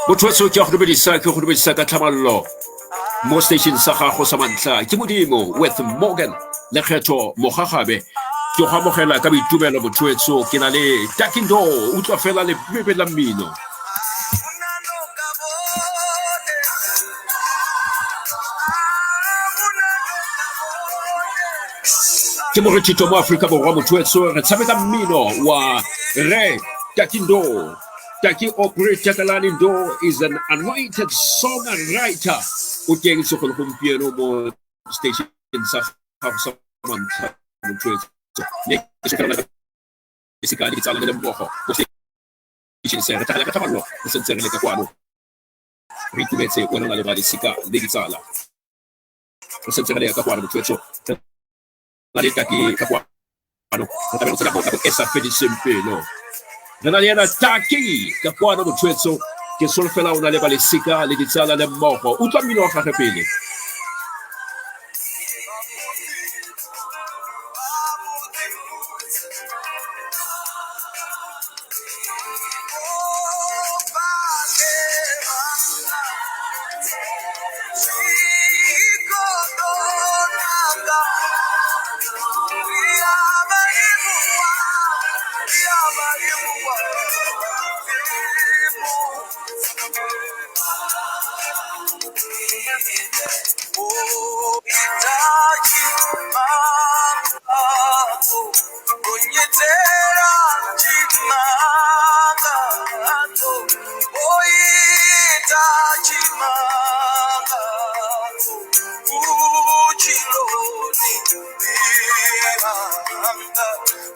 Motwetso ke go dumedisa ka tlhamallo mo station sa gago sa mantla ke modimo with Morgan Lekgetho Mogagabe ke go amogela ka boitumelo motwetso ke na le Takie Ndou utlwa fela le bebe la mmino ke mo re tshito mo Afrika borwa motwetso re tshameka mmino wa re Takie Ndou. Takie operator Kalani Ndou is an anointed songwriter. Uteng so go gompieno mo station sa Hausa Mantla motwetso. Ne ke se ka di tsala le mbogo. Mo station se re tla ka taballo se ntse re le ka kwano. Re itumetse wena le ba di sika le di tsala. Se ntse re le ka kwano motwetso. La di Takie ka kwano. Re tla tsela ka esa fedi sempelo. Nana liena Takie ka kwano motwetso ke solfela una le balesika le ditsala le mmogo utlwa mmino wa gagwe pele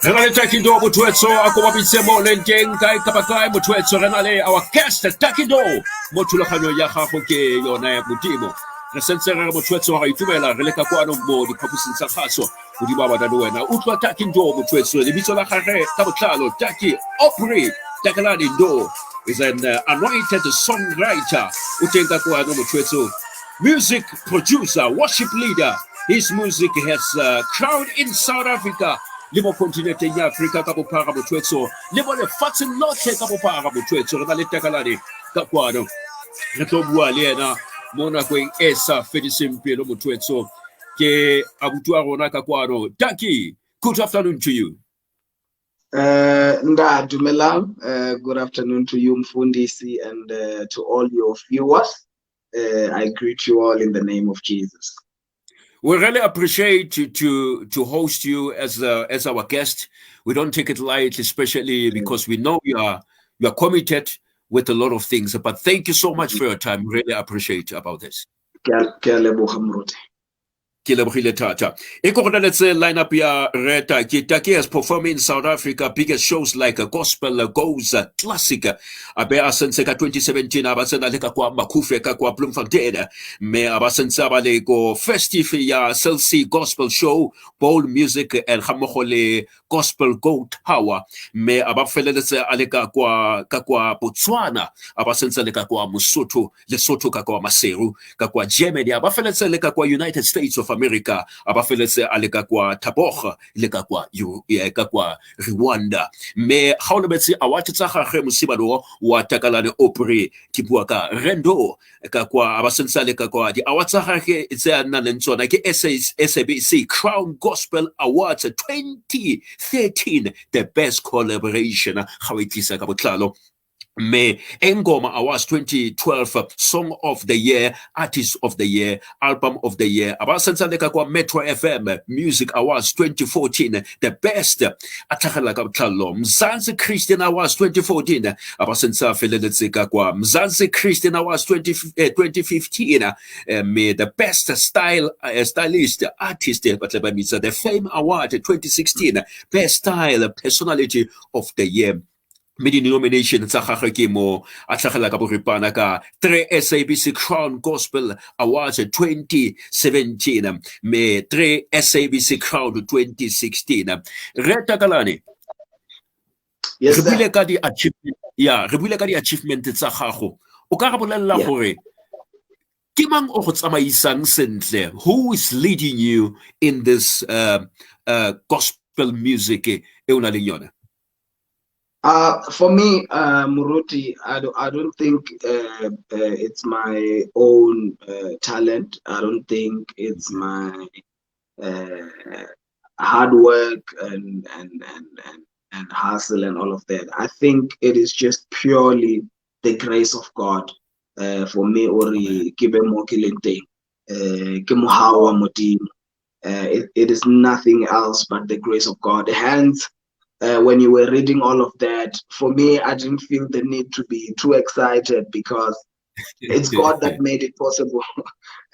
Renale Takie Ndou motwetso ako mabitse mo lenteng kai kapakai motwetso renale our guest Takie Ndou mo thulaganyo ya gago ke yona ya modimo re sentse re motwetso ga itumela re le ka kwano mo di phaposing tsa khaso go di baba dano wena utlwa Takie Ndou motwetso le bitso la gagwe ka botlalo Takie Opry Takalani Ndou is an anointed songwriter uteng ka kwano motwetso music producer worship leader. His music has crowd in South Africa. Limo continente ya Afrika ka bophara motwetso. Limo le fatsheng lotlhe ka bophara motwetso. Re na le Takalani ka kwano. Re tlo bua le ena mo nakong e sa fediseng pelo motwetso. Ke abutu a rona ka kwano. Takie, good afternoon to you. Ndou, dumelang. Good afternoon to you Mfundisi and to all your viewers. I greet you all in the name of Jesus. We really appreciate to host you as our guest. We don't take it lightly, especially because we know you are committed with a lot of things. But thank you so much for your time. Really appreciate about this. Lineup ya Reta Takie has performed in South Africa biggest shows like Gospel Goes Classic abe asense ka 2017 abatsena le ka kwa Makufe ka kwa Bloemfontein me abasense abale go festive ya Celsi Gospel Show Bowl Music and Hamogole Gospel Go Tower me abafeleletse ale ka kwa Botswana abasense le ka kwa Lesotho ka kwa Maseru ka kwa Germany abafeleletse le ka kwa United States of America abafeletse ale ka kwa Taboga le ka kwa Rwanda me ga o lebetse a watse tsa gagwe mosibalo wa Takalani Opry ke bua ka Rendo ka kwa abasense le ka kwa di awatsa gagwe tse a nna le tsona ke SABC Crown Gospel Awards 2013 the best collaboration ga o itlisa ka botlalo me Engoma Awards 2012 Song of the Year, Artist of the Year, Album of the Year. Abasenza leka kwa Metro FM Music Awards 2014 the best atlhagela ka botlalo Mzansi Christian Awards 2014 abasenza feleletse ka kwa Mzansi Christian Awards 2015 me the best stylist artist batleba mitsa the Fame Award 2016 best style personality of the year. Medi nomination tsa gagwe ke mo a tlhagela ka boripana ka 3 SABC Crown Gospel Awards 2017 me 3 SABC Crown 2016 re Takalani Yes, re bile ka di achievement re bile ka di achievement tsa gago o ka ga bolella gore ke mang o go tsamaisang sentle who is leading you in this gospel music e una le yona For me, Muruti, I don't think it's my own talent. I don't think it's my uh, hard work and hustle and all of that. I think it is just purely the grace of God. For me, Amen. Ori kibe mo kilente, ke mohawa modimo. It is nothing else but the grace of God. Hence, when you were reading all of that, for me, I didn't feel the need to be too excited because it's God that made it possible.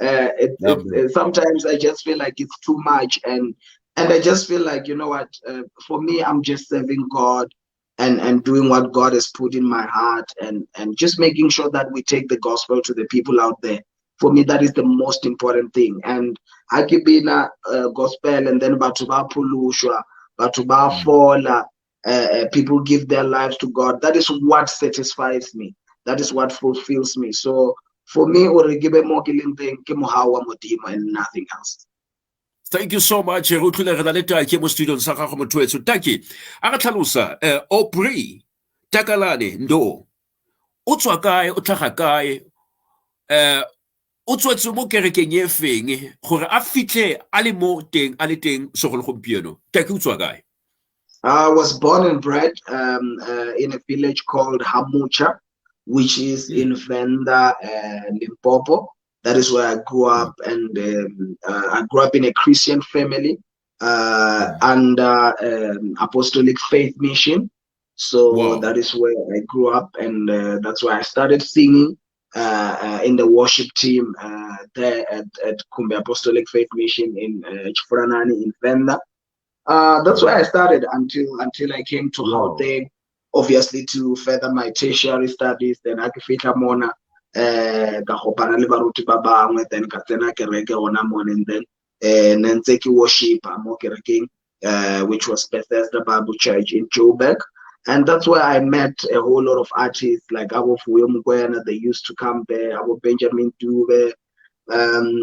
Amen. Sometimes I just feel like it's too much, and I just feel like, you know what? For me, I'm just serving God and doing what God has put in my heart, and just making sure that we take the gospel to the people out there. For me, that is the most important thing. And I keep in a gospel, and then batuba pulushwa, batuba fola. People give their lives to God. That is what satisfies me. That is what fulfills me. So for me, Origibe Mogilinde Kimuhawa Modima and nothing else. Thank you so much. Re utlwile re na le Takie mo studio sa gago motho wetso. Takie, a re tlhalosa Aubrey Takalane Ndou o tswa kae, o tlhaga kae, o tswetse mo kerekeng e feng gore a fitlhe a le mo teng a le teng segolo gompieno. Take o tswa kae? I was born and bred in a village called Hamucha, which is in Venda, Limpopo. That is where I grew up, and I grew up in a Christian family under Apostolic Faith Mission. So Wow. that is where I grew up, and that's where I started singing in the worship team there at Kumbe Apostolic Faith Mission in Chifuranani in Venda. That's where I started until I came to Wow. Gauteng, obviously to further my tertiary studies. Then I fitla mona ka kopana le baruti ba bangwe, then ka tsena kereke ona mona, and then ntse ke worship mo kerekeng which was Bethesda Bible Church in Joburg. And that's where I met a whole lot of artists like Abo Fuyo Mugwena. They used to come there. Abo Benjamin Dube,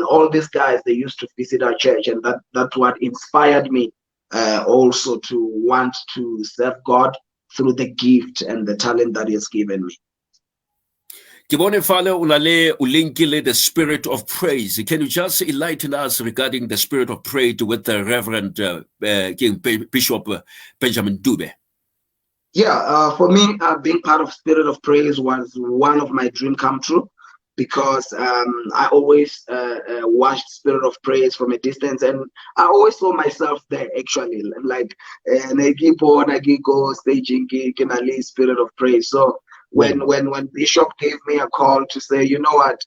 all these guys, they used to visit our church, and that's what inspired me also to want to serve God through the gift and the talent that He has given me. Ke bone fale o na le o linkile the spirit of praise. Can you just enlighten us regarding the spirit of praise with the Reverend King Bishop Benjamin Dube? Yeah, for me, being part of Spirit of Praise was one of my dream come true, because I always watched Spirit of Praise from a distance, and I always saw myself there actually, like go staging gig in a Spirit of Praise. So when Bishop gave me a call to say, you know what,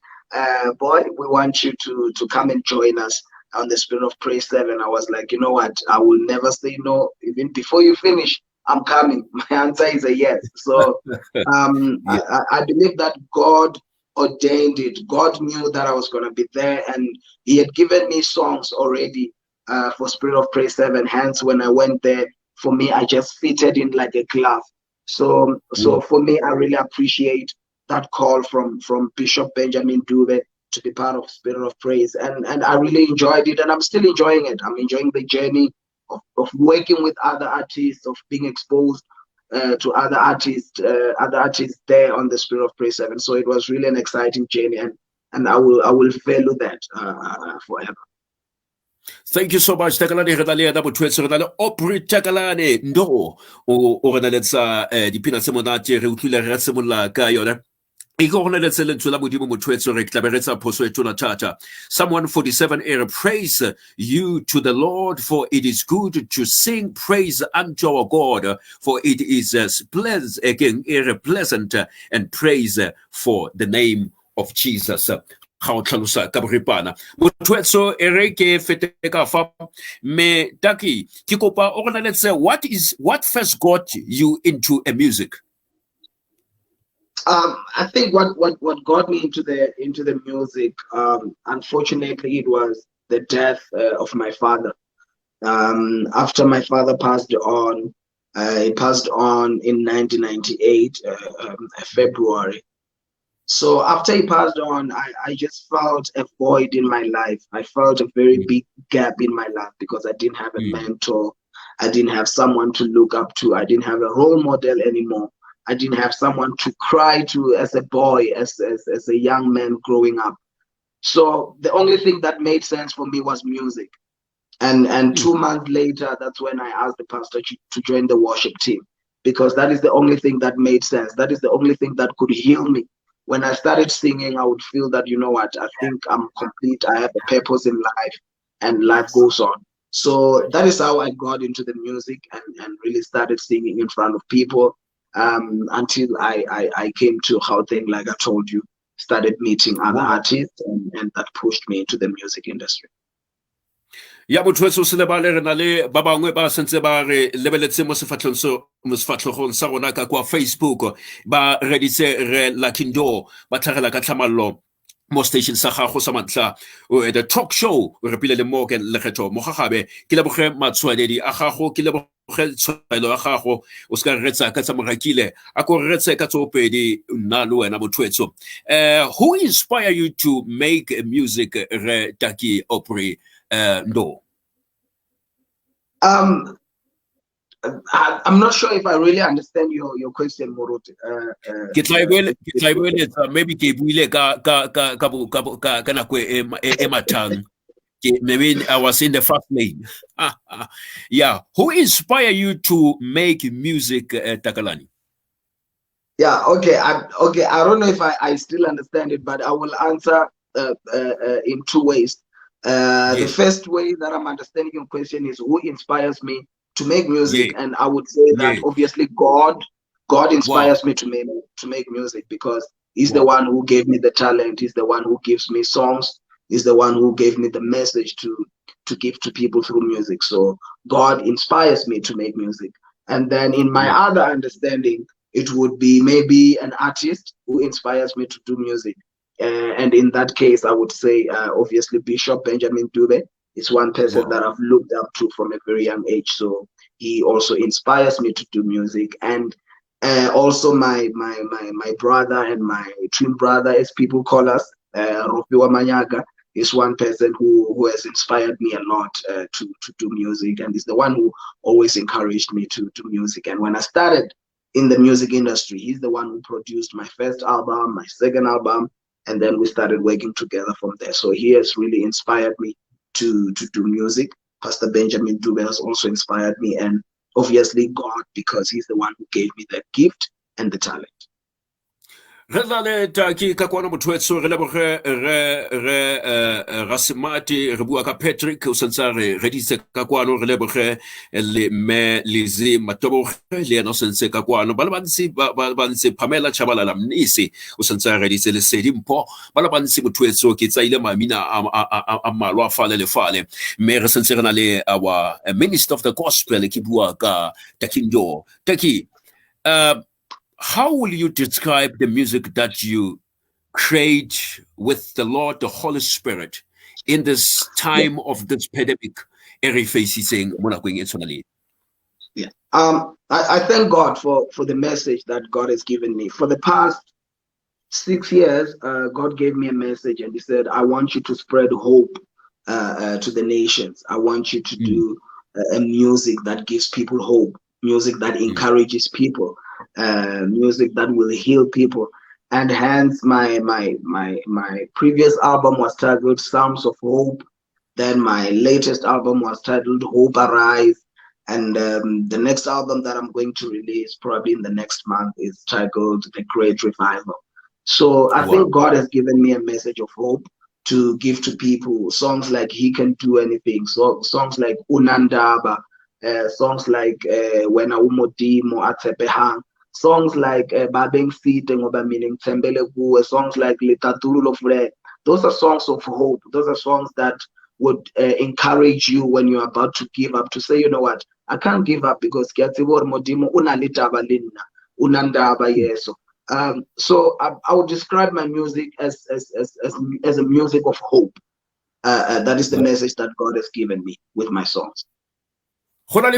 boy, we want you to come and join us on the Spirit of Praise 7, I was like, you know what, I will never say no, even before you finish. I'm coming. My answer is a yes. So Yeah. I believe that God ordained it. God knew that I was going to be there, and He had given me songs already for Spirit of Praise 7. Hence, when I went there, for me, I just fitted in like a glove. So for me, I really appreciate that call from Bishop Benjamin Dube to be part of Spirit of Praise, and I really enjoyed it, and I'm still enjoying it. I'm enjoying the journey of working with other artists, of being exposed to other artists there on the Spirit of Praise 7. So it was really an exciting journey, and I will follow that forever. Thank you so much. Takalane re na le ena motho re na le Aubrey Takalane Ndou o re na le tsa dipina tse monate re utlwile re simolola ka yona. Psalm 147 era, praise you to the Lord, for it is good to sing praise unto our God, for it is pleasant and praise for the name of Jesus. Ga o tlhalosa ka boripana motho ere ke fete ka fa me Takie ke kopa o rena let's say what first got you into a music? I think what got me into the music, unfortunately, it was the death of my father. After my father passed on, he passed on in 1998, February. So after he passed on, I just felt a void in my life. I felt a very big gap in my life because I didn't have a mentor. I didn't have someone to look up to. I didn't have a role model anymore. I didn't have someone to cry to as a boy, as a young man growing up. So the only thing that made sense for me was music. And 2 months later, that's when I asked the pastor to join the worship team, because that is the only thing that made sense. That is the only thing that could heal me. When I started singing, I would feel that, you know what, I think I'm complete. I have a purpose in life, and life goes on. So that is how I got into the music and really started singing in front of people, until I came to Gauteng, like I told you, started meeting other artists, and that pushed me into the music industry. Ya motho se lebale re na le ba bangwe ba sentse ba re lebeletse mo sefatlhogong sa rona ka kwa Facebook ba reditse re Ndou ba tlhagela ka tlhamallo mo station sa gago sa mantla the talk show re pile le mo ke Lekgetho Mogagabe ke leboge matshwanedi a gago ke leboge tshwaelo ya gago o ska retsa ka tsa morakile a ko retse ka tsopedi nna le wena motho who inspire you to make music re Takie Opry Ndou? I'm not sure if I really understand your question, Moruti. Maybe ke buile ka nako e matang. Maybe I was in the first lane. Yeah, who inspire you to make music, Takalani? Yeah, okay. I don't know if I still understand it, but I will answer in 2 ways. The first way that I'm understanding your question is who inspires me to make music, and I would say that obviously God inspires me to make music, because He's the one who gave me the talent. He's the one who gives me songs. He's the one who gave me the message to give to people through music. So God inspires me to make music. And then in my other understanding, it would be maybe an artist who inspires me to do music. And in that case, I would say, obviously, Bishop Benjamin Ndou is one person that I've looked up to from a very young age. So he also inspires me to do music. And also my brother and my twin brother, as people call us, Ropiwa Manyaga, is one person who has inspired me a lot to do music. And is the one who always encouraged me to do music. And when I started in the music industry, he's the one who produced my first album, my second album, and then we started working together from there. So he has really inspired me to do music. Pastor Benjamin Ndou has also inspired me, and obviously God, because he's the one who gave me that gift and the talent. Re le Takie ka kwana motho re leboge re Rasimati re bua ka Patrick o sentse re ditse ka kwano re leboge le me Lizi Matoboge le ena o sentse ka kwano ba le bantsi Pamela Chabalala Mnisi o sentse re ditse le Sedimpo ba le bantsi motho ke tsaile mamina a malwa a fale le fale me re sentse re na le our minister of the gospel ke bua ka Takie Ndou. Takie, how will you describe the music that you create with the Lord, the Holy Spirit, in this time of this pandemic? Yeah. I thank God for the message that God has given me. For the past 6 years, God gave me a message, and He said, I want you to spread hope to the nations. I want you to do a music that gives people hope, music that encourages people. Music that will heal people. And hence my previous album was titled Psalms of Hope. Then my latest album was titled Hope Arise. And the next album that I'm going to release probably in the next month is titled The Great Revival. So I think God has given me a message of hope to give to people. Songs like He Can Do Anything, so songs like Unandaba, songs like Wena Umodimo Atsepehang, songs like Babeng Site Ngoba Meaning Tembele Kuwe, songs like Lekgetho Mogagabe. Those are songs of hope. Those are songs that would encourage you when you're about to give up, to say, you know what, I can't give up because Modimo Unalitaba Linna Unandaba Yeso. So I would describe my music as a music of hope. That is the message that God has given me with my songs. There's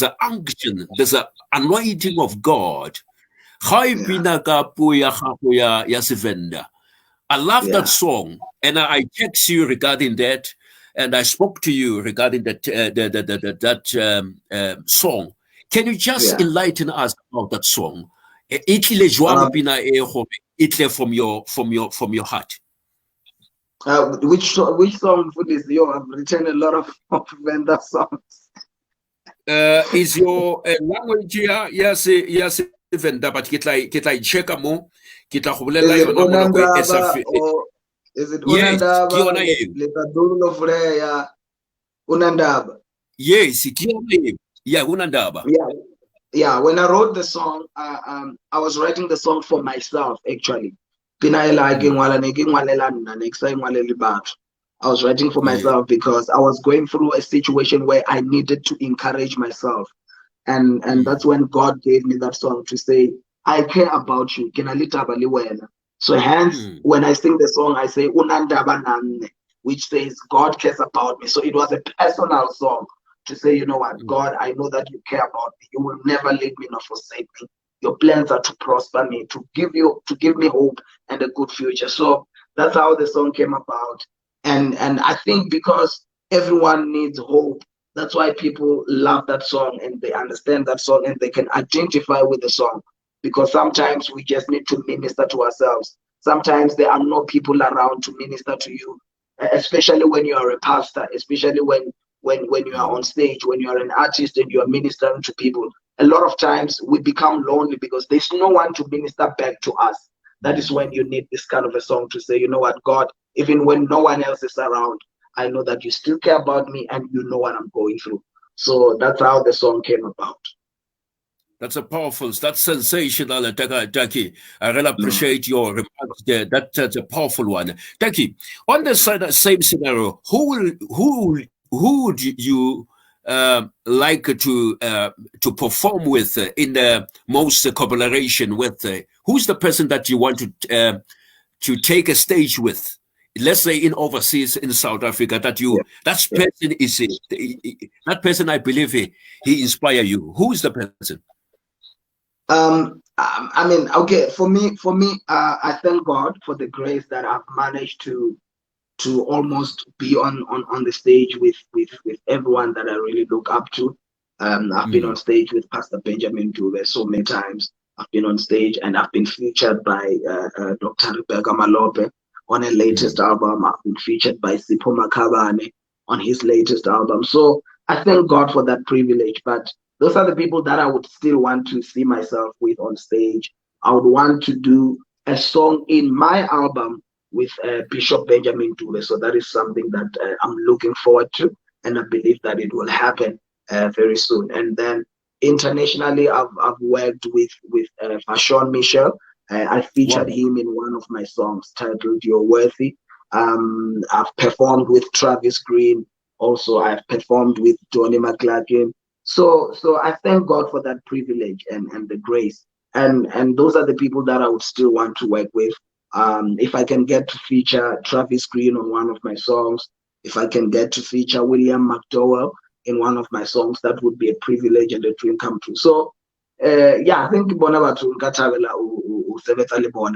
an unction, there's an anointing of God. I love that song, and I text you regarding that, and I spoke to you regarding that song. Can you just enlighten us about that song? Itle jwang pina e hore itle from your heart. Which song is you? I've written a lot of vendor songs. Is your language here? Yes, vendor, but get like check mo. Kita go bolela yona mo nako e sa is it Unandaba? Unandaba. Yes, yeah, Unandaba. Yeah. When I wrote the song, I was writing the song for myself actually. I was writing for myself because I was going through a situation where I needed to encourage myself, and that's when God gave me that song to say, I care about you. So hence, when I sing the song, I say Unandaba nane, which says God cares about me. So it was a personal song to say, you know what, God, I know that you care about me. You will never leave me nor forsake me. Your plans are to prosper me, to give me hope and a good future. So that's how the song came about. And I think because everyone needs hope, that's why people love that song and they understand that song and they can identify with the song. Because sometimes we just need to minister to ourselves. Sometimes there are no people around to minister to you, especially when you are a pastor, especially when you are on stage, when you are an artist and you are ministering to people. A lot of times we become lonely because there's no one to minister back to us. That is when you need this kind of a song to say, you know what, God, even when no one else is around, I know that you still care about me and you know what I'm going through. So that's how the song came about. That's that's sensational, Takie. I really appreciate your remarks there. That's a powerful one. Takie, on the same scenario, who would you like to perform with in the most collaboration with? Who's the person that you want to take a stage with? Let's say in overseas in South Africa, that person I believe he inspire you. Who is the person? I mean, okay, for me, I thank God for the grace that I've managed to almost be on the stage with everyone that I really look up to. I've been on stage with Pastor Benjamin Ndou so many times. I've been on stage and I've been featured by Dr. Rebecca Malope on her latest album. I've been featured by Sipho Makabane on his latest album. So I thank God for that privilege. But those are the people that I would still want to see myself with on stage. I would want to do a song in my album with Bishop Benjamin Ndou. So that is something that I'm looking forward to, and I believe that it will happen very soon. And then internationally, I've worked with Fashion Michel. I featured him in one of my songs titled "You're Worthy." I've performed with Travis Green. Also, I've performed with Donnie McClurkin. So I thank God for that privilege and the grace. And those are the people that I would still want to work with. If I can get to feature Travis Green on one of my songs, if I can get to feature William McDowell in one of my songs, that would be a privilege and a dream come true. So I think Bonabatu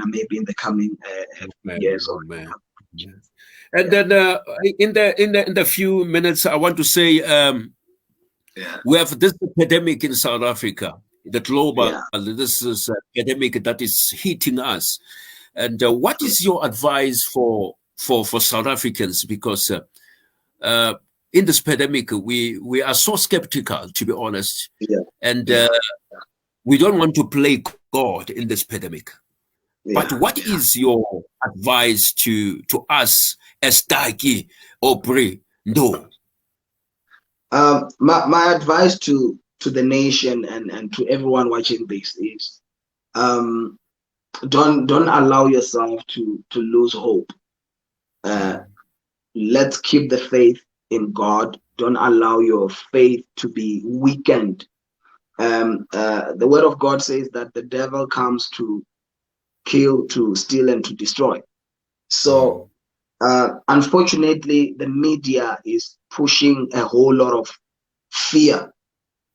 maybe in the coming years. And then in the few minutes, I want to say we have this epidemic in South Africa, the global. This is epidemic that is hitting us. And what is your advice for South Africans? Because in this pandemic, we are so skeptical, to be honest, and we don't want to play God in this pandemic. But what is your advice to us as Takie or Ndou? My advice to the nation and to everyone watching this is don't allow yourself to lose hope. Let's keep the faith in God. Don't allow your faith to be weakened. The word of God says that the devil comes to kill, to steal, and to destroy. So unfortunately, the media is pushing a whole lot of fear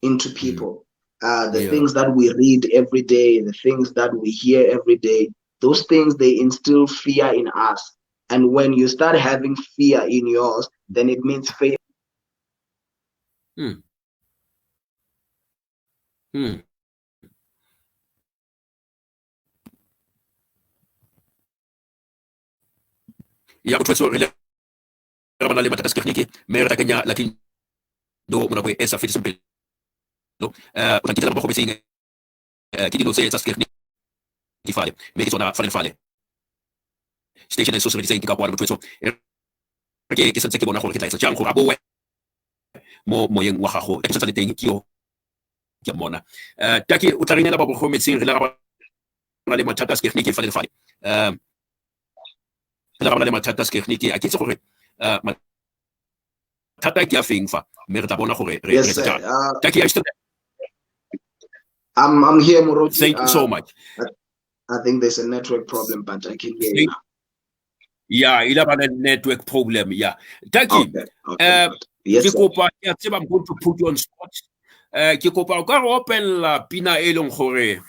into people. The things that we read every day, the things that we hear every day, those things, they instill fear in us. And when you start having fear in yours, then it means faith. Ya professor ile rama le mathata tekniki me re takanya la Ndou mona kwe esa fiti simple o tla kitla ba go beseng ke dilo tse tsa tekniki fale me ke tsona fale station so se re ke ka kwa professor ke sentse ke bona gore ke tla etsa jang gore a bowe mo moyeng wa gago ke tsa le teng ke yo ke mona Takie o tla rinela ba go metseng re la ba le mathata tekniki fale le le mathata tekniki a ke tse gore mathata ke a feng fa me re tla bona gore re etsa jang Takie I'm here, Moruti. Thank you so much. I think there's a network problem, but I can hear you now. Yeah, il a a network problem. Yeah. Takie, yes, I'm going to put you on spot. Ke kopa o ka re opella pina e leng gore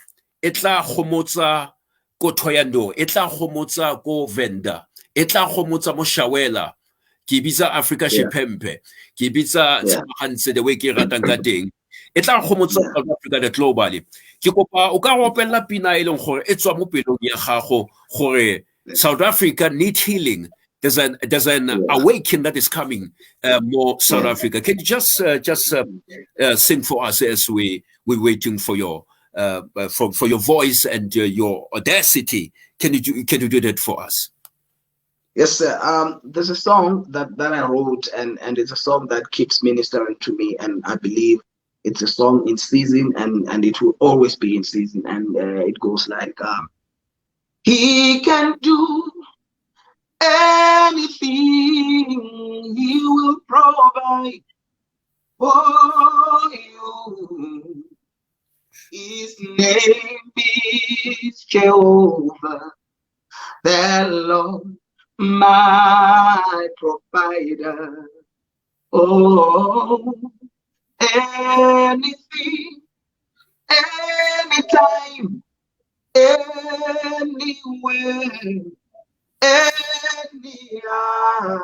e tla gomotsa ko Ndou, e tla gomotsa ko Venda, e tla gomotsa mo Shawela, ke bitsa Africa Shipempe, ke bitsa Tsamagantse the way ke ratang ka teng. E tla gomotsa South Africa the globally. Ke kopa o ka re opella pina e leng gore e tswa mo pelong ya gago gore South Africa need healing. There's an awakening that is coming more South Africa. Can you just sing for us as we're waiting for your voice and your audacity? Can you do that for us? Yes, sir. There's a song that I wrote, and it's a song that keeps ministering to me, and I believe it's a song in season, and it will always be in season. And it goes like, He can do anything, He will provide for you. His name is Jehovah, the Lord, my provider. Oh, anything, anytime, anywhere, anyhow.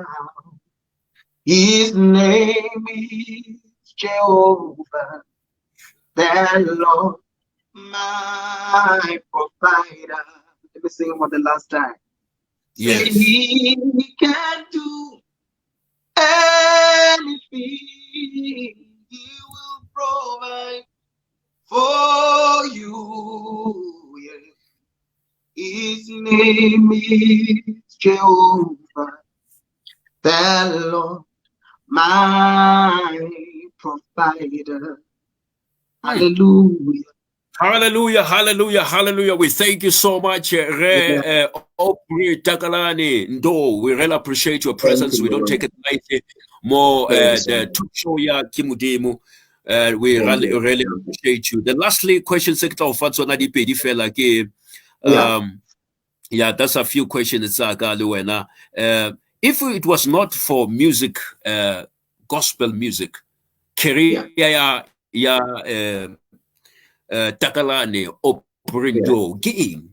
His name is Jehovah, the Lord, my provider. Let me sing it for the last time. Yes. He can do anything. He will provide for you. Yeah. His name is Jehovah, the Lord, my provider. Hallelujah. Hallelujah, hallelujah, hallelujah. We thank you so much, Opri Takalani Ndou. We really appreciate your presence. We don't take it lightly. More the Tuchoya Kimudemu. We really appreciate you. The lastly question sector of Fatsonadi Pedi fela ke yeah, that's a few questions. If it was not for music, gospel music, career Takalani Operindo game.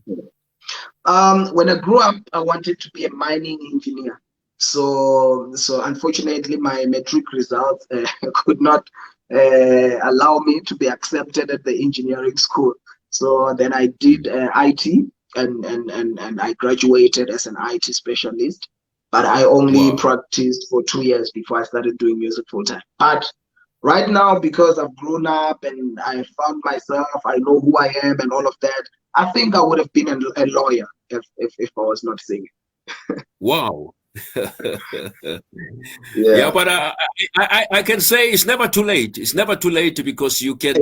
When I grew up, I wanted to be a mining engineer. So unfortunately, my metric results could not allow me to be accepted at the engineering school. So then I did IT, and I graduated as an IT specialist. But I only practiced for 2 years before I started doing music full time. But right now, because I've grown up and I found myself, I know who I am and all of that, I think I would have been a lawyer if I was not singing. Wow. Yeah, but I can say it's never too late. It's never too late because you can.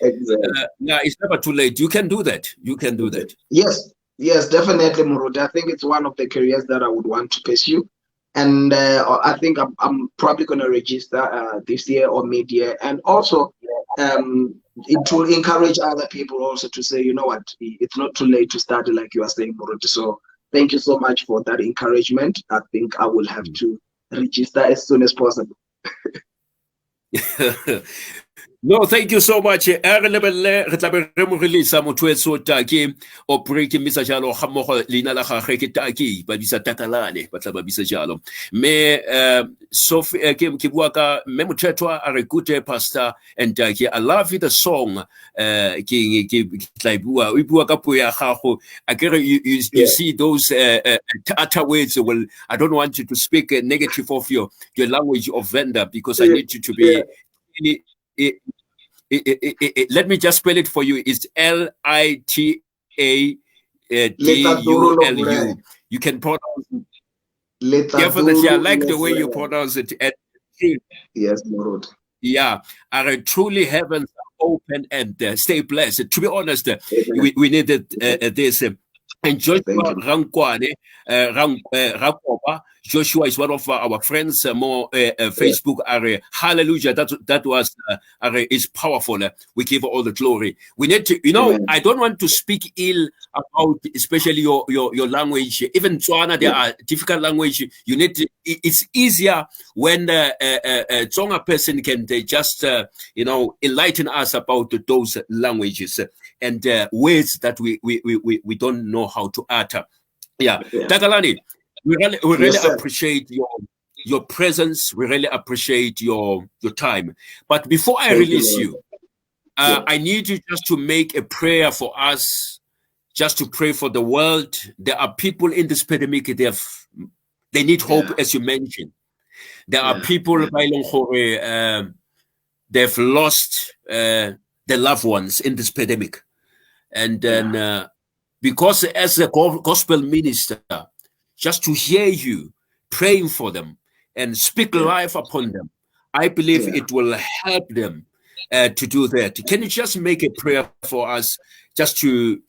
It's never too late. You can do that. You can do that. Yes, definitely, Muruti. I think it's one of the careers that I would want to pursue. And I think I'm probably going to register this year or mid-year. And also, it will encourage other people also to say, you know what, it's not too late to start, like you are saying, Muruti. So thank you so much for that encouragement. I think I will have to register as soon as possible. No, thank you so much. Re lebelle re tla be re mo release motho etso Take operating misa jalo ga mmogo leina la gagwe ke Take ba bisa Takalane ba tla ba bisa jalo. Me ke bua ka me mothetwa a re good pastor and Take. I love the song ke tla bua o bua ka puo ya gago. I care you see those other words. Well, I don't want you to speak negative of your language of vendor because I need you to be let me just spell it for you. It's Litadulu. You can pronounce it. Definitely, I like the way you pronounce it. Yes, Lord. Yeah, our truly heavens are open and stay blessed. To be honest, we needed this. And Joshua Rankwane, Rakoba, Joshua is one of our friends, more Facebook area. Hallelujah. That was is powerful. We give all the glory. We need to, I don't want to speak ill about especially your language. Even Tswana, there are difficult language. You need to, it's easier when a Tsonga person can just enlighten us about those languages and words that we don't know how to utter. Takalani, we really appreciate your presence. We really appreciate your time. But before I release you, I need you just to make a prayer for us, just to pray for the world. There are people in this pandemic, they need hope, as you mentioned. There are people, they've lost their loved ones in this pandemic. And then because as a gospel minister, just to hear you praying for them and speak life upon them, I believe it will help them to do that. Can you just make a prayer for us, just to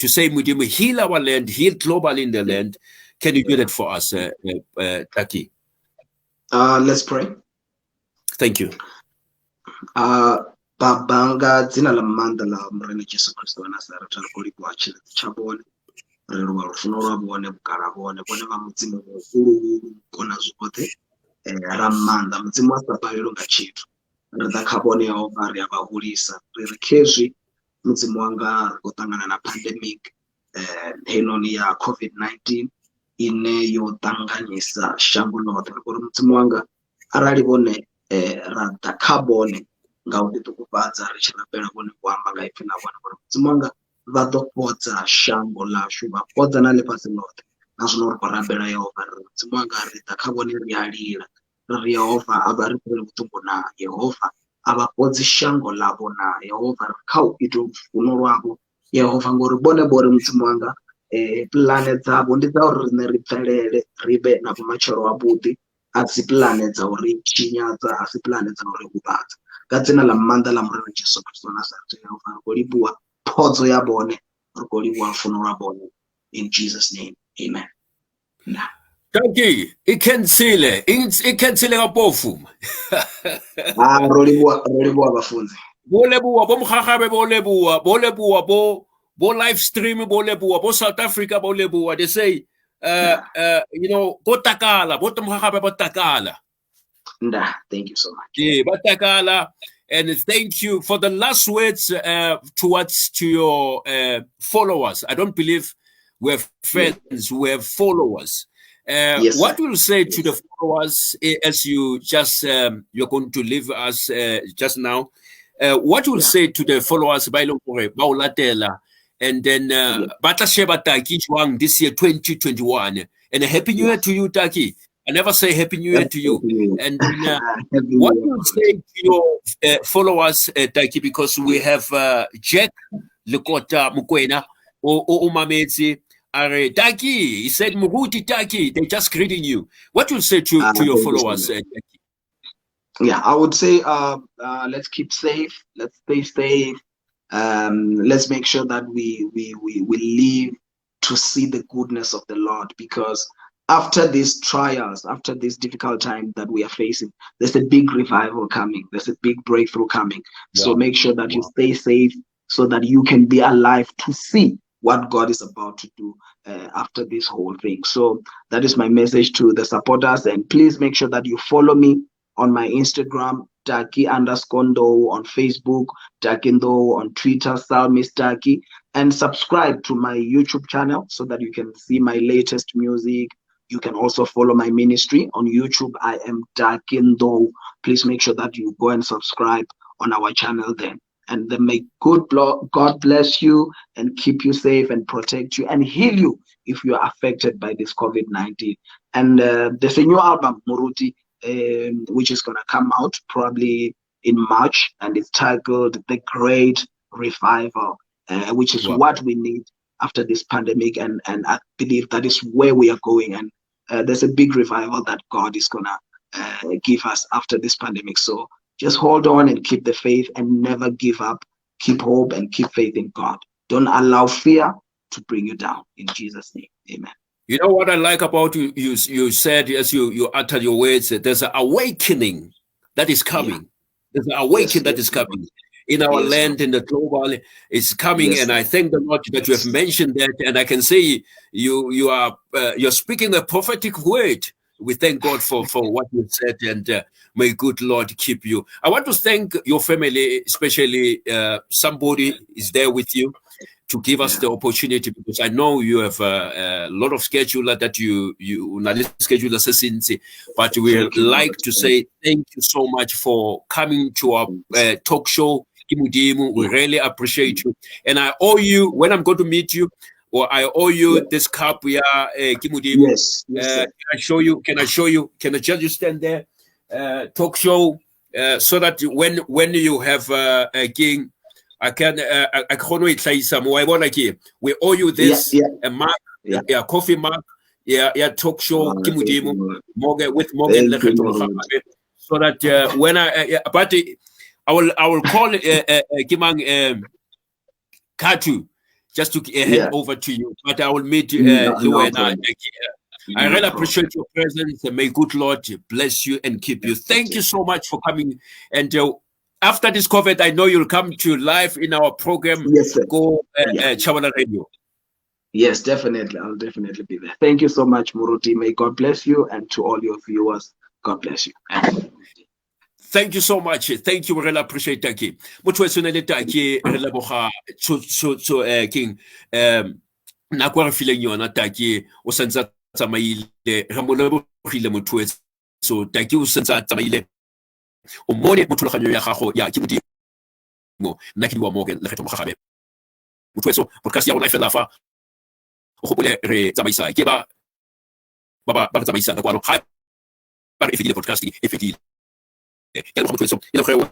say, we heal our land, heal global in the land? Can you do that for us, Takie? Let's pray. Thank you. Babanga dzina la manda la mrene Jesu Kristo wa Nazareth alikoli kuachila chabone rero wa rufuno rwabone bukarabone bone ba mudzimu mukuru kona zote ramanda mudzimu asapalelo ngachitu rida khabone ya ovari abahulisa rirekezwi mudzimu wanga kutangana na pandemic henoni ya COVID-19 ine yo tanganyisa shango lote kuri mudzimu wanga arali bone rada khabone ngauri tukubadza richirapera kone kuhamba ngaipfina vana kuti mudzimanga vatopodza shango lashu vapodza nalepasi lote nazvino ri kurambira yehovha riri mudzimanga rita khavone riyalira riri yehovha ava ri kuri kutumbo na yehovha avapodzi shango lavo na yehovha rikhau ite mfuno rwavo yehovha ngori bone bori mudzimanga plane dzavo ndi dza uri rine ri bvelele rive na vumachero wavhuḓi asi plane dza uri chinyadza asi plane dza uri huvhadza kadzina la manda la murena Jesu Kristo wa Nazareth yehovha ri kolibua phodzo ya bone ri kolibua mfuno wa bone in Jesus name, amen. Takie ikhensile kapofu rolibua bafunzi bolebua bo Mogagabe bolebua bo live stream bolebua bo South Africa bolebua. They say go Takala bo Mogagabe bo Takala. Thank you so much. Batakala, and thank you for the last words to your followers. I don't believe we have friends, we have followers. What will you say to the followers as you just you're going to leave us just now? What will you say to the followers by Baulatela and then Batasheba Taki this year 2021? And a happy new year to you, Taki. I never say Happy New Year to you. And what do you say to your followers, Takie? Because we have Jack Lekgetho Mogagabe or Umamezi. Takie, he said, Muruti Takie, they're just greeting you. What do you say to your followers, Takie? Yeah, I would say let's keep safe, let's stay safe. Let's make sure that we live to see the goodness of the Lord, because after these trials, after this difficult time that we are facing, there's a big revival coming. There's a big breakthrough coming. Wow. So make sure that you stay safe so that you can be alive to see what God is about to do after this whole thing. So that is my message to the supporters. And please make sure that you follow me on my Instagram, Takie_Ndou on Facebook, Takie Ndou on Twitter, Psalmist Takie, and subscribe to my YouTube channel so that you can see my latest music. You can also follow my ministry on YouTube. I am Takie Ndou. Please make sure that you go and subscribe on our channel then. And then may God bless you and keep you safe and protect you and heal you if you are affected by this COVID-19. And there's a new album, Muruti, which is going to come out probably in March, and it's titled The Great Revival, which is what we need after this pandemic. And I believe that is where we are going. And there's a big revival that God is going to give us after this pandemic. So just hold on and keep the faith and never give up. Keep hope and keep faith in God. Don't allow fear to bring you down. In Jesus' name, amen. You know what I like about you? You said as you uttered your words that there's an awakening that is coming. There's an awakening that is coming in our land, in the global. It's coming, and I thank the Lord that you have mentioned that. And I can say you're speaking a prophetic word. We thank God for what you said, and may good Lord keep you. I want to thank your family, especially somebody is there with you to give us the opportunity, because I know you have a lot of schedule that you schedule since, but we like to say thank you so much for coming to our talk show. We really appreciate you, and I owe you, when I'm going to meet you, or I owe you this cup. We are Kimudimu. Yes. Can I show you? Can I just you stand there? Talk show, so that when you have a king, I can say some. I want to we owe you this a mark, coffee mark, talk show Kimudimu with Morgan Lekgetho Mogagabe, so that when but I will call Kimang Katu just to hand over to you, but I will meet you and I really appreciate your presence, and may good Lord bless you and keep you. Thank you so much for coming. And after this COVID, I know you'll come to live in our program. Yes, sir. Go Chawana Radio. Yes, definitely. I'll definitely be there. Thank you so much, Muruti. May God bless you, and to all your viewers, God bless you. Thank you so much. Thank you. We really appreciate Takie. Mutwe sunele Takie releboga king na kwa feeling yona Takie o sentsa tsamaile re mo lebogile motho so Takie o sentsa tsamaile o mone mothulaganyo ya gago ya ke modimo nna ke wa Morgan Lekgetho Mogagabe motho so podcast ya rona fela fa go bole re tsamaisa ke ba tsamaisa ka kwano ga ba re efedile podcast e efedile ke mo motho ile go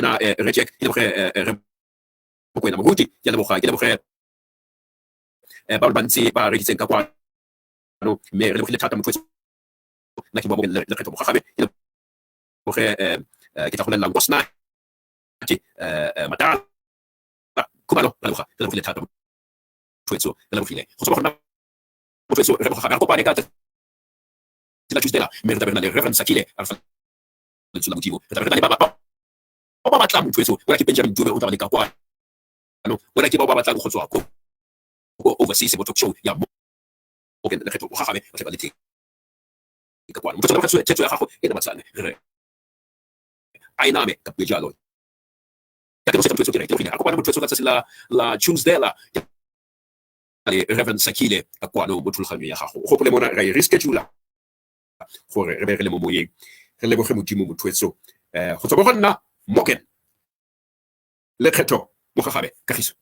na reject ile go re mo kwena mo ruti ya leboga ke leboga ba bantsi ba re ditsenka kwa no me re le thata motho na ke bo Lekgetho Mogagabe ile go ke tla go la ngosna ke mata kumalo la leboga ke le thata motho le bofile go tswa gona motho re go ga go pare ka la justela me re tabela le reverend Sakile alfa le tsula motivo re tabela le ba batla motho wa ke Benjamin Ndou o tabela ka kwa no wena ke ba batla go tswa ko overseas mo talk show ya mo ke Lekgetho Mogagabe o tleba le teng ka kwa motho le tsetso ya gago e na matsane re ai name ka bejalo ka tlo se motho ke re ka kwa motho ka tsela la Tuesday la ale Reverend Sakile ka kwa no mothulaganyo ya gago go pole mona re reschedule gore re be re le mo moyeng re leboge modimo motho go tswa go nna Morgan Lekgetho Mogagabe kagiso.